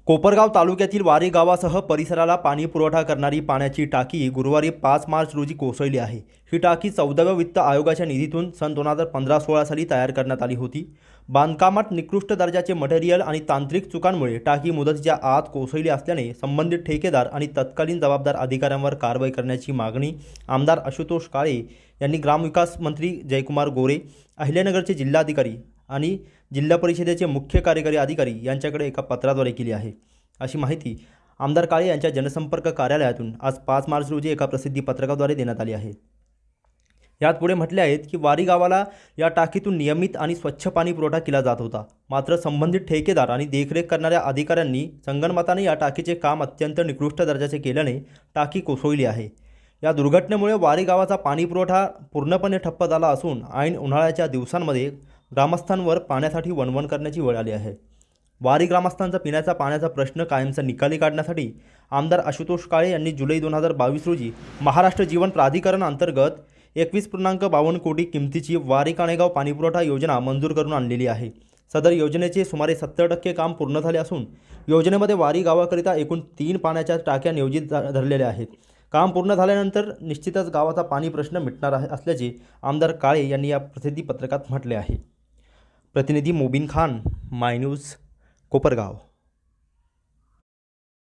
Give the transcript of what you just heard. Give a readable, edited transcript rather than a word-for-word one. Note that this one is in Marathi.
कोपरगाव तालुक्यातील वारी गावासह परिसराला पाणी पुरवठा करणारी पाण्याची टाकी गुरुवारी 5 मार्च रोजी कोसळली आहे। ही टाकी 14व्या वित्त आयोगाच्या निधीतून सन 2015-16 साली तयार करण्यात आली होती। बांधकामात निकृष्ट दर्जाचे मटेरियल आणि तांत्रिक चुकांमुळे टाकी मुदतीच्या आत कोसळली असल्याने संबंधित ठेकेदार आणि तत्कालीन जबाबदार अधिकाऱ्यांवर कारवाई करण्याची मागणी आमदार आशुतोष काळे यांनी ग्रामविकास मंत्री जयकुमार गोरे, अहिल्यानगरचे जिल्हाधिकारी आणि जिल्हा परिषदेचे मुख्य कार्यकारी अधिकारी यांच्याकडे एका पत्राद्वारे केली आहे, अशी माहिती आमदार काळे यांच्या जनसंपर्क कार्यालयातून आज 5 मार्च रोजी एका प्रसिद्धी पत्रकाद्वारे देण्यात आली आहे। यात पुढे म्हटले आहेत की वारी गावाला या टाकीतून नियमित आणि स्वच्छ पाणी पुरवठा केला जात होता, मात्र संबंधित ठेकेदार आणि देखरेख करणाऱ्या अधिकाऱ्यांनी संगनमताने या टाकीचे काम अत्यंत निकृष्ट दर्जाचे केल्याने टाकी कोसळली आहे। या दुर्घटनेमुळे वारी गावाचा पाणी पुरवठा पूर्णपणे ठप्प झाला असून ऐन उन्हाळ्याच्या दिवसांमध्ये ग्रामस्थांवर पाण्यासाठी वणवण करण्याची वेळ आली आहे। वारी ग्रामस्थांचा पिण्याचा पाण्याचा प्रश्न कायमचा निकाली काढण्यासाठी आमदार आशुतोष काळे यांनी जुलै 2022 रोजी महाराष्ट्र जीवन प्राधिकरण अंतर्गत 21.52 कोटी किमतीची वारी काणेगाव पाणीपुरवठा योजना मंजूर करून आणलेली आहे। सदर योजनेचे सुमारे 70% काम पूर्ण झाले असून योजनेमध्ये वारी गावाकरिता एकूण 3 पाण्याच्या टाक्या नियोजित धरलेल्या आहेत। काम पूर्ण झाल्यानंतर निश्चितच गावाचा पाणी प्रश्न मिटणार असल्याचे आमदार काळे यांनी या प्रसिद्धी पत्रकात म्हटले आहे। प्रतिनिधी मोबिन खान, माय न्यूज, कोपरगाव।